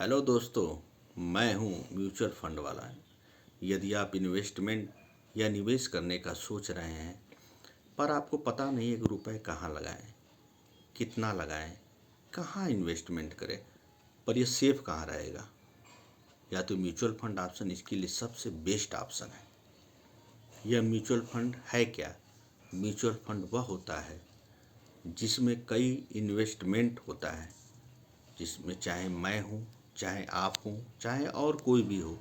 Hello दोस्तों, मैं हूं म्यूचुअल फंड वाला। यदि आप इन्वेस्टमेंट या निवेश करने का सोच रहे हैं पर आपको पता नहीं एक रुपए कहाँ लगाएं, कितना लगाएं, कहाँ इन्वेस्टमेंट करें, पर यह सेफ कहाँ रहेगा, या तो म्यूचुअल फंड ऑप्शन इसके लिए सबसे बेस्ट ऑप्शन है। यह म्यूचुअल फंड है क्या? म्यूचुअल फंड वह होता है जिसमें कई इन्वेस्टमेंट होता है, जिसमें चाहे मैं हूँ, चाहे आप हों, चाहे और कोई भी हो,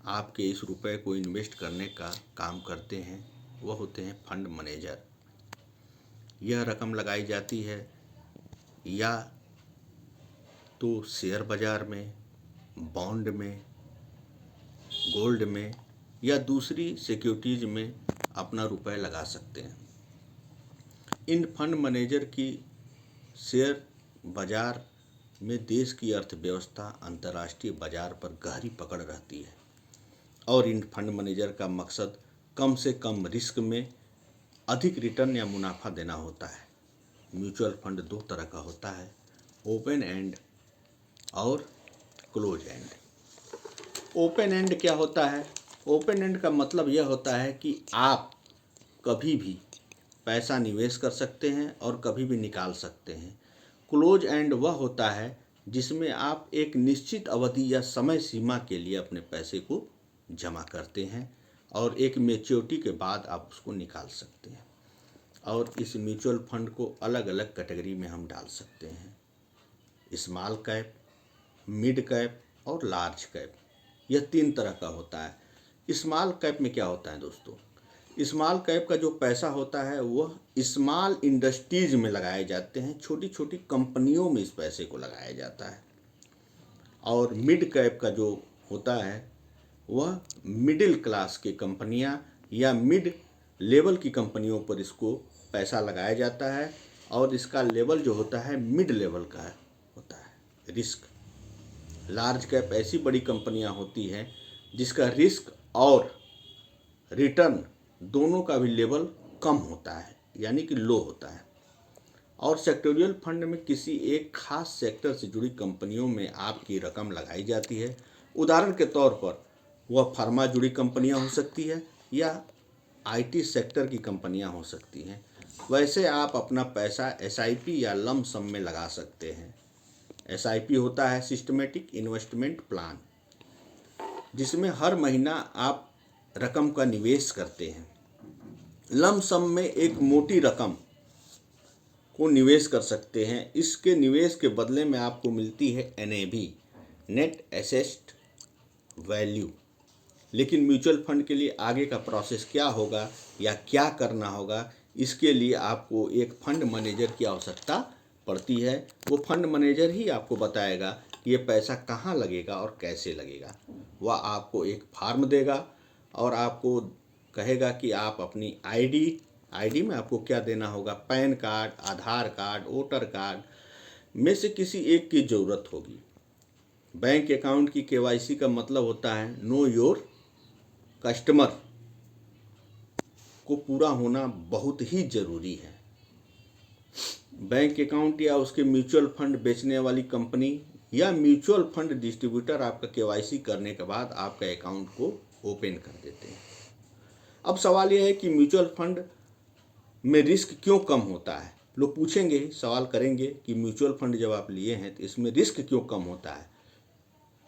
आपके इस रुपए को इन्वेस्ट करने का काम करते हैं, वह होते हैं फंड मैनेजर। यह रकम लगाई जाती है या तो शेयर बाजार में, बॉन्ड में, गोल्ड में या दूसरी सिक्योरिटीज में अपना रुपए लगा सकते हैं। इन फंड मैनेजर की शेयर बाजार में देश की अर्थव्यवस्था अंतर्राष्ट्रीय बाजार पर गहरी पकड़ रहती है और इन फंड मैनेजर का मकसद कम से कम रिस्क में अधिक रिटर्न या मुनाफा देना होता है। म्यूचुअल फंड दो तरह का होता है, ओपन एंड और क्लोज एंड। ओपन एंड क्या होता है? ओपन एंड का मतलब यह होता है कि आप कभी भी पैसा निवेश कर सकते हैं और कभी भी निकाल सकते हैं। क्लोज एंड वह होता है जिसमें आप एक निश्चित अवधि या समय सीमा के लिए अपने पैसे को जमा करते हैं और एक मैच्योरिटी के बाद आप उसको निकाल सकते हैं। और इस म्यूचुअल फंड को अलग अलग कैटेगरी में हम डाल सकते हैं, स्मॉल कैप, मिड कैप और लार्ज कैप। यह तीन तरह का होता है। स्मॉल कैप में क्या होता है दोस्तों? स्मॉल कैप का जो पैसा होता है वह स्मॉल इंडस्ट्रीज में लगाए जाते हैं, छोटी छोटी कंपनियों में इस पैसे को लगाया जाता है। और मिड कैप का जो होता है वह मिडिल क्लास की कंपनियां या मिड लेवल की कंपनियों पर इसको पैसा लगाया जाता है और इसका लेवल जो होता है मिड लेवल का होता है रिस्क। लार्ज कैप ऐसी बड़ी कंपनियां होती हैं जिसका रिस्क और रिटर्न दोनों का भी लेवल कम होता है, यानी कि लो होता है। और सेक्टोरियल फंड में किसी एक खास सेक्टर से जुड़ी कंपनियों में आपकी रकम लगाई जाती है। उदाहरण के तौर पर वह फार्मा जुड़ी कंपनियां हो सकती है या आईटी सेक्टर की कंपनियां हो सकती हैं। वैसे आप अपना पैसा एसआईपी या लम सम में लगा सकते हैं। एसआईपी होता है सिस्टमेटिक इन्वेस्टमेंट प्लान, जिसमें हर महीना आप रकम का निवेश करते हैं। लम सम में एक मोटी रकम को निवेश कर सकते हैं। इसके निवेश के बदले में आपको मिलती है एनएवी, नेट एसेट वैल्यू। लेकिन म्यूचुअल फंड के लिए आगे का प्रोसेस क्या होगा या क्या करना होगा, इसके लिए आपको एक फंड मैनेजर की आवश्यकता पड़ती है। वो फंड मैनेजर ही आपको बताएगा कि ये पैसा कहाँ लगेगा और कैसे लगेगा। वह आपको एक फॉर्म देगा और आपको कहेगा कि आप अपनी आईडी में आपको क्या देना होगा, पैन कार्ड, आधार कार्ड, वोटर कार्ड में से किसी एक की ज़रूरत होगी। बैंक अकाउंट की केवाईसी का मतलब होता है नो योर कस्टमर को पूरा होना बहुत ही ज़रूरी है। बैंक अकाउंट या उसके म्यूचुअल फंड बेचने वाली कंपनी या म्यूचुअल फंड डिस्ट्रीब्यूटर आपका केवाईसी करने के बाद आपका अकाउंट को ओपन कर देते हैं। अब सवाल यह है कि म्यूचुअल फंड में रिस्क क्यों कम होता है? लोग पूछेंगे, सवाल करेंगे कि म्यूचुअल फंड जब आप लिए हैं तो इसमें रिस्क क्यों कम होता है?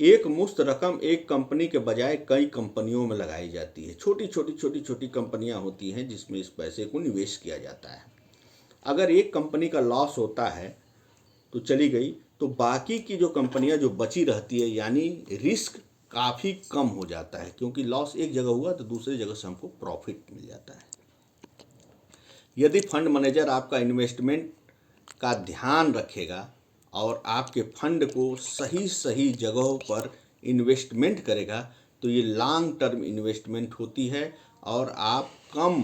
एक मुश्त रकम एक कंपनी के बजाय कई कंपनियों में लगाई जाती है। छोटी छोटी कंपनियां होती हैं जिसमें इस पैसे को निवेश किया जाता है। अगर एक कंपनी का लॉस होता है तो चली गई, तो बाकी की जो कंपनियां जो बची रहती है, यानी रिस्क काफ़ी कम हो जाता है, क्योंकि लॉस एक जगह हुआ तो दूसरी जगह से हमको प्रॉफिट मिल जाता है। यदि फंड मैनेजर आपका इन्वेस्टमेंट का ध्यान रखेगा और आपके फंड को सही सही जगहों पर इन्वेस्टमेंट करेगा तो ये लॉन्ग टर्म इन्वेस्टमेंट होती है और आप कम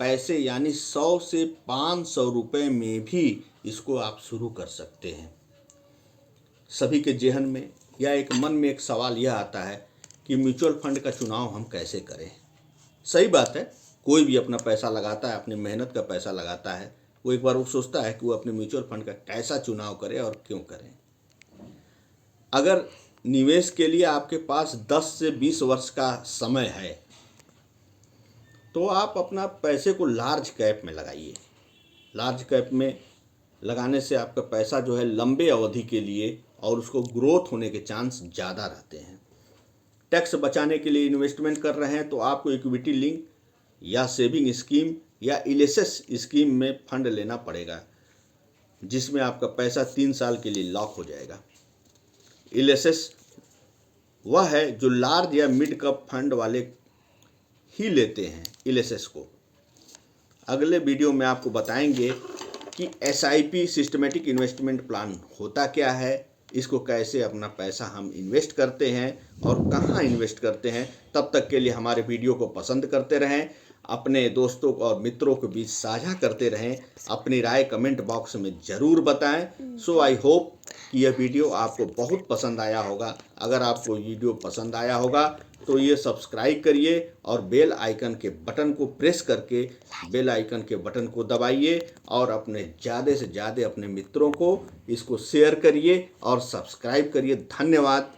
पैसे यानी 100 से 500 रुपये में भी इसको आप शुरू कर सकते हैं। सभी के जेहन में या एक मन में एक सवाल यह आता है कि म्यूचुअल फंड का चुनाव हम कैसे करें। सही बात है, कोई भी अपना पैसा लगाता है, अपनी मेहनत का पैसा लगाता है, वो एक बार वो सोचता है कि वो अपने म्यूचुअल फंड का कैसा चुनाव करे और क्यों करें। अगर निवेश के लिए आपके पास 10 से 20 वर्ष का समय है, तो आप अपना पैसे को लार्ज कैप में लगाइए। लार्ज कैप में लगाने से आपका पैसा जो है लंबे अवधि के लिए और उसको ग्रोथ होने के चांस ज़्यादा रहते हैं। टैक्स बचाने के लिए इन्वेस्टमेंट कर रहे हैं तो आपको इक्विटी लिंक या सेविंग स्कीम या इलेसेस स्कीम में फंड लेना पड़ेगा, जिसमें आपका पैसा 3 साल के लिए लॉक हो जाएगा। इलेसेस वह है जो लार्ज या मिड कैप फंड वाले ही लेते हैं इलेसेस को। अगले वीडियो में आपको बताएंगे कि SIP सिस्टमेटिक इन्वेस्टमेंट प्लान होता क्या है, इसको कैसे अपना पैसा हम इन्वेस्ट करते हैं और कहाँ इन्वेस्ट करते हैं। तब तक के लिए हमारे वीडियो को पसंद करते रहें, अपने दोस्तों और मित्रों के बीच साझा करते रहें, अपनी राय कमेंट बॉक्स में ज़रूर बताएं। सो आई होप कि यह वीडियो आपको बहुत पसंद आया होगा। अगर आपको वीडियो पसंद आया होगा तो ये सब्सक्राइब करिए और बेल आइकन के बटन को प्रेस करके बेल आइकन के बटन को दबाइए और अपने ज़्यादा से ज़्यादा अपने मित्रों को इसको शेयर करिए और सब्सक्राइब करिए। धन्यवाद।